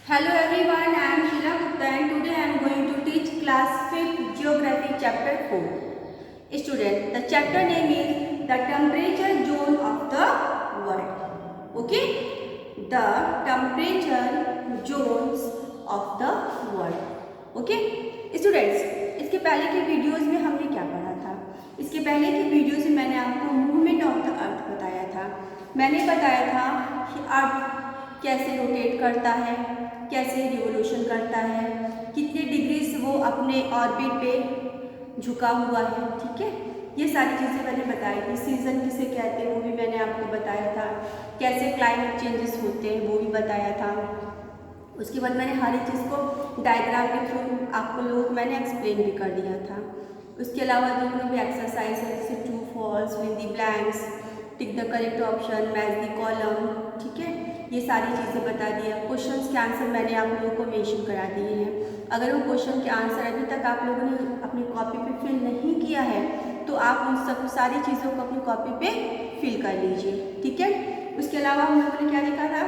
Hello everyone, I am Sheila Gupta and today I am going to teach class 5th Geography chapter 4. Student, the chapter name is the temperature zone of the world. Okay? The temperature zones of the world. Okay? Students, इसके पहले के videos में हमने क्या पढ़ा था? इसके पहले की वीडियोस में मैंने आपको मूवमेंट ऑफ द अर्थ बताया था। मैंने बताया था कि अर्थ कैसे रोटेट करता है, कैसे रिवोल्यूशन करता है, कितने डिग्री से वो अपने ऑर्बिट पे झुका हुआ है। ठीक है, ये सारी चीज़ें मैंने बताई थी। सीजन किसे कहते हैं वो भी मैंने आपको बताया था। कैसे क्लाइमेट चेंजेस होते हैं वो भी बताया था। उसके बाद मैंने हर एक चीज़ को डायग्राम के थ्रू आपको लोग मैंने एक्सप्लेन भी कर दिया था। उसके अलावा जितने भी एक्सरसाइज है जैसे true false, fill the blanks, tick the correct option, match the column, ठीक है, ये सारी चीज़ें बता दी है। क्वेश्चंस के आंसर मैंने आप लोगों को मेंशन करा दिए हैं। अगर वो क्वेश्चन के आंसर अभी तक आप लोगों ने अपनी कॉपी पे फिल नहीं किया है तो आप उन सब सारी चीज़ों को अपनी कॉपी पे फिल कर लीजिए। ठीक है, उसके अलावा हम लोगों ने क्या देखा था?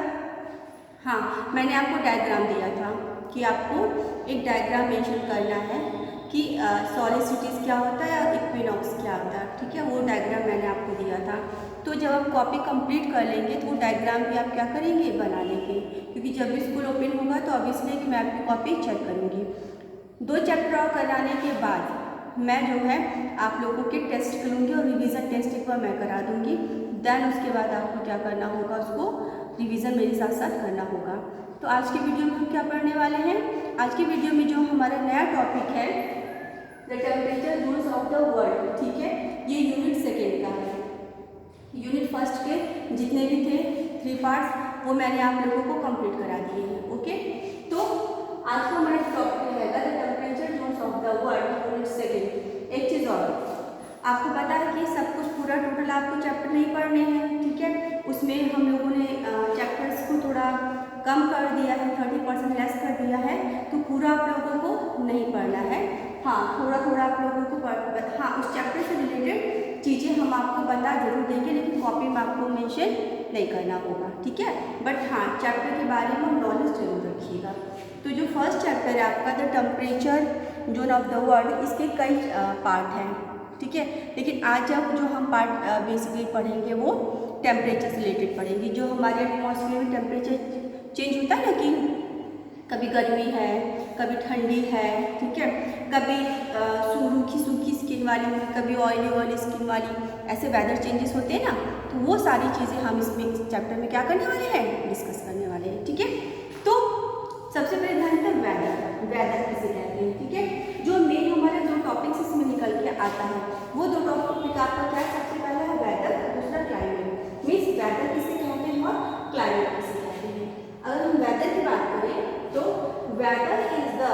हाँ, मैंने आपको डायग्राम दिया था कि आपको एक डायग्राम मेंशन करना है कि सॉलिसिटीज़ क्या होता है और इक्विनॉक्स क्या होता है। ठीक है, वो डायग्राम मैंने आपको दिया था। तो जब आप कॉपी कंप्लीट कर लेंगे तो वो डायग्राम भी आप क्या करेंगे, बना लेंगे, क्योंकि जब भी स्कूल ओपन होगा तो ऑब्वियसली कि मैं आपकी कॉपी चेक करूँगी। 2 चैप्टर और कराने के बाद मैं जो है आप लोगों के टेस्ट करूँगी और रिवीजन टेस्ट एक बार मैं करा दूँगी। देन उसके बाद आपको क्या करना होगा, उसको रिवीजन मेरे साथ साथ करना होगा। तो आज की वीडियो में हम क्या पढ़ने वाले हैं? आज की वीडियो में जो हमारा नया टॉपिक है the temperature zones of the world. ठीक है, ये यूनिट सेकेंड का है। यूनिट फर्स्ट के जितने भी थे 3 पार्ट्स वो मैंने आप लोगों को कंप्लीट करा दिए हैं। ओके, तो आज का हमारा टॉपिक है the temperature zones of the world unit second. एक चीज़ और, आपको पता है कि सब कुछ पूरा टोटल आपको चैप्टर नहीं पढ़ने हैं। ठीक है, उसमें हम लोगों ने चैप्टर्स को थोड़ा कम कर दिया है, 30% लेस कर दिया है, तो पूरा आप लोगों को नहीं पढ़ना है। हाँ, थोड़ा थोड़ा आप लोगों को हाँ उस चैप्टर से रिलेटेड चीज़ें हम आपको बता जरूर देंगे, लेकिन कॉपी में आपको मेंशन नहीं करना होगा। ठीक है, बट हाँ चैप्टर के बारे में नॉलेज जरूर रखिएगा। तो जो फर्स्ट चैप्टर है आपका the temperature zone of the world, इसके कई पार्ट हैं। ठीक है, लेकिन आज अब जो हम पार्ट बेसिकली पढ़ेंगे वो टेम्परेचर से रिलेटेड पढ़ेंगे। जो हमारे एटमॉस्फेयर में टेम्परेचर चेंज होता है ना, कि कभी गर्मी है, कभी ठंडी है, ठीक है, कभी सूखी स्किन वाली, कभी ऑयली स्किन वाली, ऐसे वेदर चेंजेस होते हैं ना, तो वो सारी चीज़ें हम इसमें चैप्टर में क्या करने वाले हैं, डिस्कस करने वाले हैं। ठीक है, तो सबसे पहले ध्यान दें वेदर किसे कहते हैं। ठीक है, जो मेन हमारे 2 टॉपिक्स इसमें निकल के आता है वो 2 टॉपिक आपका क्या, सबसे पहला है वेदर, दूसरा क्लाइमेट। मीन्स वेदर किसे कहते हैं और क्लाइमेट किसे कहते हैं। अगर हम वेदर की बात करें तो weather is the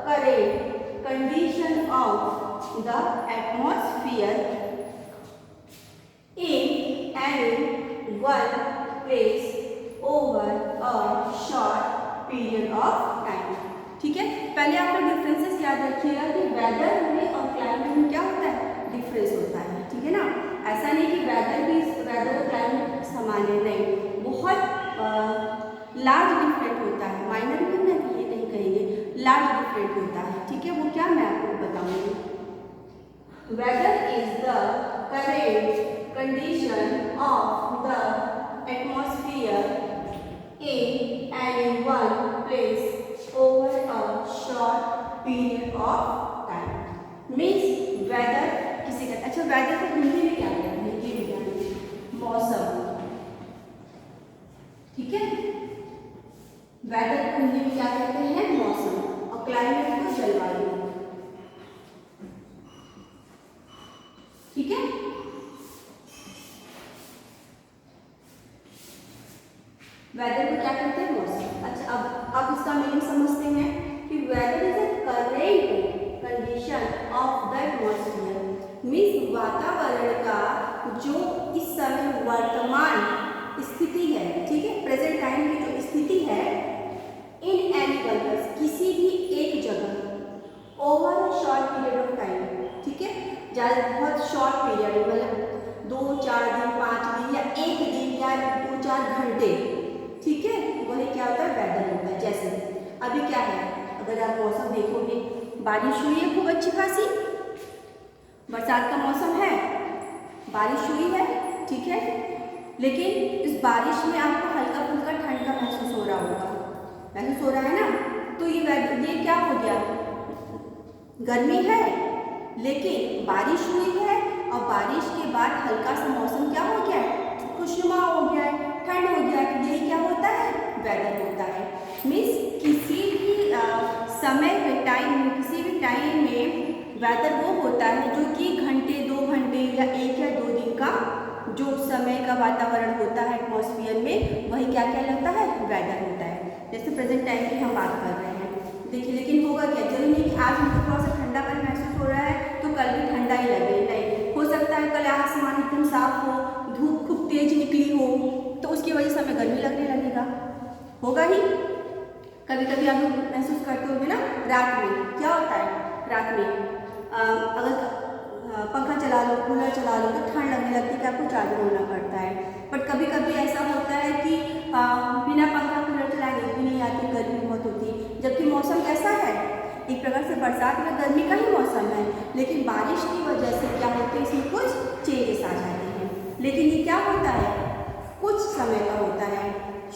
current condition of the atmosphere in any one place over a short period of time. ठीक है, पहले आप लोग डिफरेंसेस याद रखिएगा कि वेदर में और क्लाइमेट में क्या होता है, डिफरेंस होता है। ठीक है ना, ऐसा नहीं कि वेदर और क्लाइमेट समान है, नहीं, बहुत लार्ज डिफरेंट होता है। माइनर भी नहीं, ये नहीं कहेंगे, लार्ज डिफरेंट होता है। ठीक है, वो क्या मैं आपको बताऊंगी। Weather is the current condition of the atmosphere in any one place over a short period of time. Means weather किसे कहते हैं? अच्छा, weather को हिंदी में क्या कहते हैं? ये भी जानिए, मौसम। ठीक है, weather को हिंदी में क्या कहते हैं, मौसम, और climate को जलवायु। ठीक है, वेदर को क्या कहते हैं, मौसम। अच्छा, अब इसका मीनिंग समझते हैं कि weather is a current condition of the atmosphere. Means वातावरण का जो इस समय वर्तमान स्थिति है, ठीक है, प्रेजेंट टाइम की जो स्थिति है, इन एनी वन, किसी भी एक जगह, over a short period of time. ठीक है, बहुत शॉर्ट पीरियड, मतलब 2-4 दिन, 5 दिन या 1 दिन या 2-4 घंटे। ठीक है, वही क्या होता है, वेदर होता है। जैसे अभी क्या है, अगर आप मौसम देखोगे, बारिश हुई है खूब अच्छी खासी, बरसात का मौसम है, बारिश हुई है, ठीक है, लेकिन इस बारिश में आपको हल्का फुल्का ठंड का महसूस हो रहा होगा, महसूस हो रहा है ना। तो ये क्या हो गया, गर्मी है, लेकिन बारिश हुई है और बारिश के बाद हल्का सा मौसम क्या हो गया है, खुशनुमा हो गया है, ठंड हो गया है। यही क्या होता है, वेदर होता है। मीन्स किसी भी समय के टाइम में, किसी भी टाइम में वेदर वो होता है जो कि घंटे 2 घंटे या 1 या 2 दिन का जो समय का वातावरण होता है एटमॉस्फेयर में, वही क्या कहलाता है, वेदर होता है। जैसे प्रेजेंट टाइम की हम बात कर रहे हैं, देखिए, लेकिन होगा क्या, जरूरी नहीं कि आज हमको थोड़ा सा ठंडापन महसूस हो रहा है तो कल भी ठंडा ही लगे, नहीं, हो सकता है कल आसमान एकदम साफ हो, धूप खूब तेज निकली हो, तो उसकी वजह से हमें गर्मी लगने लगेगा, होगा ही। कभी कभी आप लोग महसूस करते होंगे ना, रात में क्या होता है, रात में अगर पंखा चला लो, कूलर चला लो तो ठंड लगने लगती है कि आपको चालू होना पड़ता है। बट कभी कभी ऐसा होता है कि बिना पंखा कूलर चलाए नींद भी नहीं आती, गर्मी बहुत होती है। जबकि मौसम कैसा है, एक प्रकार से बरसात में गर्मी का ही मौसम है, लेकिन बारिश की वजह से क्या होता है, इसमें कुछ चेंजेस आ जाते हैं। लेकिन ये क्या होता है, कुछ समय का होता है,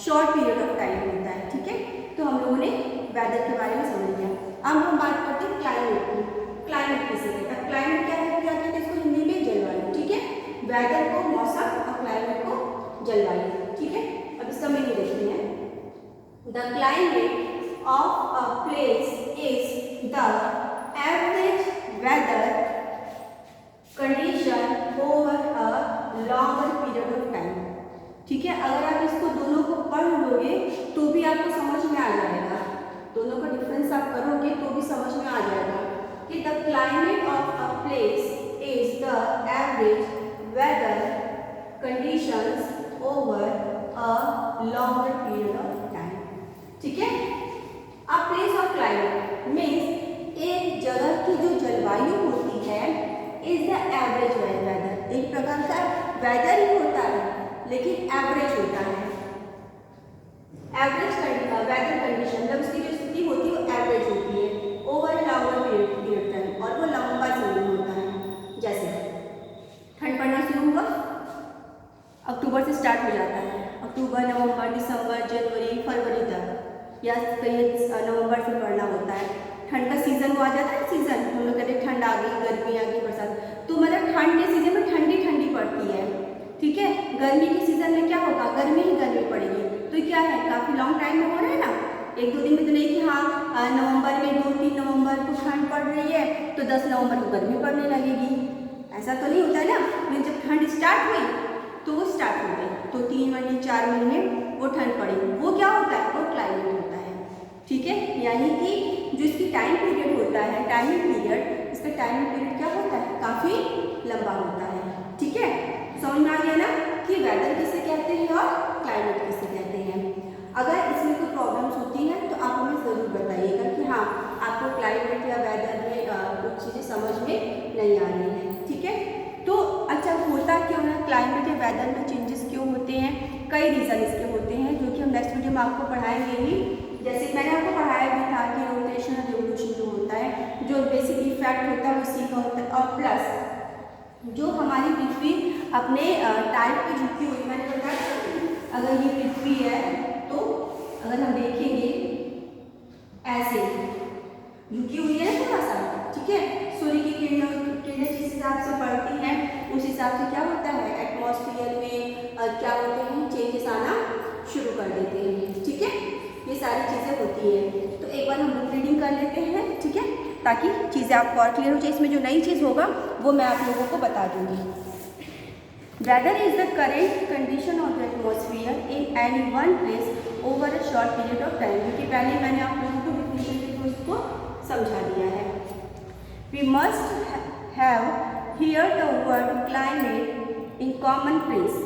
शॉर्ट पीरियड ऑफ टाइम होता है, ठीक है। तो हम लोगों ने वेदर के बारे में समझ लिया। अब हम बात करते हैं क्लाइमेट की। क्लाइमेट किसे कहते हैं, क्लाइमेट क्या है, क्या कहते हैं इसको हिंदी में, जलवायु, ठीक है। वेदर को मौसम और क्लाइमेट को जलवायु, ठीक है। अब इसका मीनिंग देखते हैं। The climate of a place is the average weather condition over a longer period of time, ठीक है। अगर आप इसको दोनों को पढ़ लोगे तो भी आपको समझ में आ जाएगा, दोनों का डिफरेंस आप करोगे तो भी समझ में आ जाएगा कि the climate of a place is the average weather conditions over a longer period of time, ठीक है। A place of climate means एक जगह की जो जलवायु होती है इज द एवरेज वेदर, एक प्रकार का वेदर ही होता है लेकिन एवरेज होता है। एवरेज वेदर कंडीशन जब उसकी जो स्थिति होती है वो एवरेज होती है ओवर लॉन्गर पीरियड टाइम, और वो लंबा समय होता है। जैसे ठंड पड़ना शुरू हुआ, अक्टूबर से स्टार्ट हो जाता है, अक्टूबर, नवंबर, दिसंबर, जनवरी, फरवरी तक, या कहीं नवंबर से पड़ना होता है। ठंड का सीजन वो आ जाता है, सीजन हम लोग कहते हैं ठंड आ गई, गर्मी आ गई, बरसात, तो मतलब ठंड के सीजन में ठंडी ठंडी पड़ती है, ठीक है। गर्मी के सीजन में क्या होगा, गर्मी ही गर्मी पड़ेगी। तो क्या है, काफ़ी लॉन्ग टाइम में हो रहा है ना, 1-2 दिन में तो नहीं कि हाँ नवंबर में 2-3 नवंबर को ठंड पड़ रही है तो 10 नवंबर को गर्मी पड़ने लगेगी, ऐसा तो नहीं होता है ना। लेकिन जब ठंड स्टार्ट हुई तो वो स्टार्ट हो गई, तो 3 महीने 4 महीने वो ठंड पड़ेगी, वो क्या होता है, वो क्लाइमेट होता है, ठीक है। यानी कि जो इसकी टाइम पीरियड होता है, टाइमिंग पीरियड, इसका टाइमिंग पीरियड क्या होता है, काफ़ी लंबा होता है, ठीक है। समझ में आ गया ना कि वेदर किसे कहते हैं और क्लाइमेट किसे कहते हैं। अगर इसमें कोई प्रॉब्लम्स होती हैं तो आप हमें ज़रूर बताइएगा कि हाँ आपको क्लाइमेट या वेदर में कुछ चीज़ें समझ में नहीं आ रही हैं, ठीक है। तो अच्छा, होता क्यों है, क्लाइमेट या वेदर में चेंजेस क्यों होते हैं, कई रीज़न इसके होते हैं जो कि हम नेक्स्ट वीडियो में आपको पढ़ाएंगे ही। जैसे मैंने आपको पढ़ाया भी था कि रोटेशन और रिवोल्यूशन जो होता है, जो बेसिक इफेक्ट होता है वो इसी का होता है, और प्लस जो हमारी पृथ्वी अपने टाइप पे झुकी हुई, मैंने बताया अगर ये पृथ्वी है तो अगर हम देखेंगे ऐसे झुकी हुई है ना थोड़ा सा, ठीक है। सूर्य की किरणें जिस हिसाब से पड़ती हैं उस हिसाब से क्या होता है, एटमॉस्फेयर में क्या होते हैं, चेंजेस आना शुरू कर देते हैं, ठीक है। ये सारी चीज़ें होती है। तो एक बार हम बुक रीडिंग कर लेते हैं, ठीक है, ताकि चीज़ें आपको और क्लियर हो जाए। इसमें जो नई चीज़ होगा वो मैं आप लोगों को बता दूँगी। Weather is the current condition of the atmosphere in any one place over a short period of time, क्योंकि पहले मैंने आप लोगों को डिफिनेशन के थ्रू इसको समझा दिया है। We must have here the word climate in common place.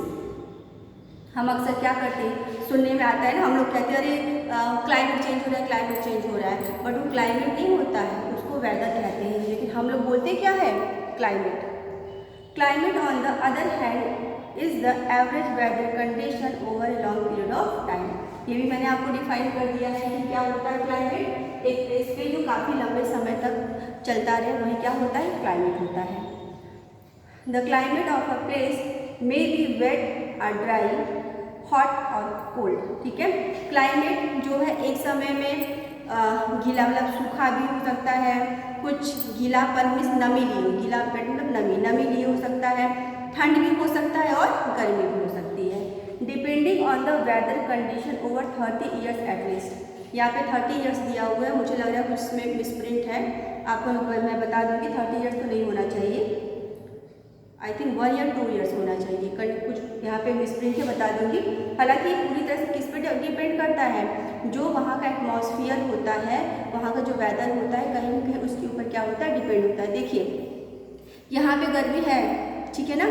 हम अक्सर क्या करते हैं, सुनने में आता है ना, हम लोग कहते हैं अरे क्लाइमेट चेंज हो रहा है, क्लाइमेट चेंज हो रहा है, बट वो क्लाइमेट नहीं होता है, उसको वेदर कहते हैं, लेकिन हम लोग बोलते क्या है, climate. Climate on the other hand is the average weather condition over a long period of time. ये भी मैंने आपको डिफाइन कर दिया है कि क्या होता है क्लाइमेट। एक प्लेस पे जो काफ़ी लंबे समय तक चलता रहे वही क्या होता है, क्लाइमेट होता है। The climate of a place may be wet और ड्राई, हॉट और कोल्ड। ठीक है, क्लाइमेट जो है एक समय में गीला मतलब सूखा भी हो सकता है, कुछ गीलापन मीन्स नमी लिए, गीला मतलब नमी लिए हो सकता है, ठंड भी हो सकता है और गर्मी भी हो सकती है। Depending on the weather condition over 30 years at least. यहाँ पे 30 ईयर्स दिया हुआ है, मुझे लग रहा है कुछ इसमें मिसप्रिंट है, आपको मैं बता दूँगी 30 ईयर्स तो नहीं होना चाहिए, आई थिंक 1 या 2 ईयर्स होना चाहिए, कुछ यहाँ पे मिसप्रिंट है, बता दूँगी। हालांकि पूरी तरह से किस पे डिपेंड करता है, जो वहाँ का एटमॉस्फियर होता है, वहाँ का जो वेदर होता है, कहीं ना कहीं उसके ऊपर क्या होता है, डिपेंड होता है। देखिए यहाँ पे गर्मी है, ठीक है ना,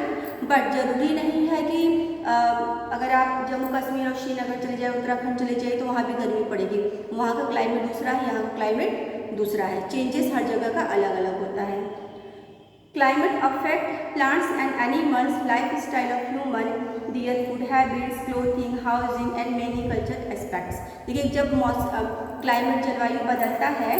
बट ज़रूरी नहीं है कि अगर आप जम्मू कश्मीर और श्रीनगर चले जाए, उत्तराखंड चले जाए तो वहाँ भी गर्मी पड़ेगी। वहाँ का क्लाइमेट दूसरा है, यहाँ का क्लाइमेट दूसरा है, चेंजेस हर जगह का अलग अलग होता है। Climate affect plants and animals, life style of human, their food habits, clothing, housing and many culture aspects. देखिए जब क्लाइमेट जलवायु बदलता है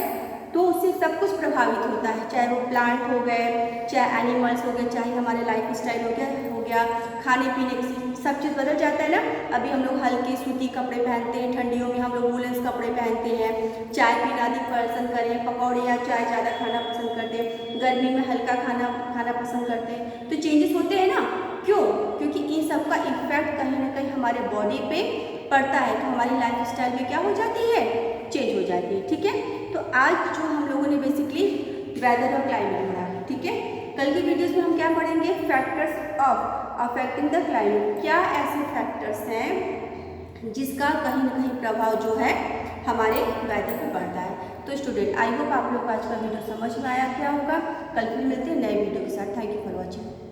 तो उससे सब कुछ प्रभावित होता है, चाहे वो प्लांट हो गए, चाहे एनिमल्स हो गए, चाहे हमारे लाइफ स्टाइल हो गया, खाने पीने की सब चीज़ बदल जाता है ना। अभी हम लोग हल्के सूती कपड़े पहनते हैं, ठंडियों में हम लोग वूलेंस कपड़े पहनते हैं, चाय पीना अधिक पसंद करें, पकौड़े या चाय ज़्यादा खाना पसंद करते हैं, गर्मी में हल्का खाना पसंद करते हैं। तो चेंजेस होते हैं ना, क्यों? क्योंकि इन सब का इफेक्ट कहीं ना कहीं हमारे बॉडी पे पड़ता है, तो हमारी लाइफ स्टाइल में क्या हो जाती है, चेंज हो जाती है। ठीक है, तो आज जो हम लोगों ने बेसिकली वेदर और क्लाइमेट पढ़ा है, ठीक है। कल की वीडियोस में हम क्या पढ़ेंगे, factors of affecting the climate. क्या ऐसे फैक्टर्स हैं जिसका कहीं ना कहीं प्रभाव जो है हमारे वेदर पे पड़ता है। तो स्टूडेंट, आई होप आप लोग को आज का वीडियो समझ में आया क्या होगा। कल फिर मिलते हैं नए वीडियो के साथ। Thank you for watching.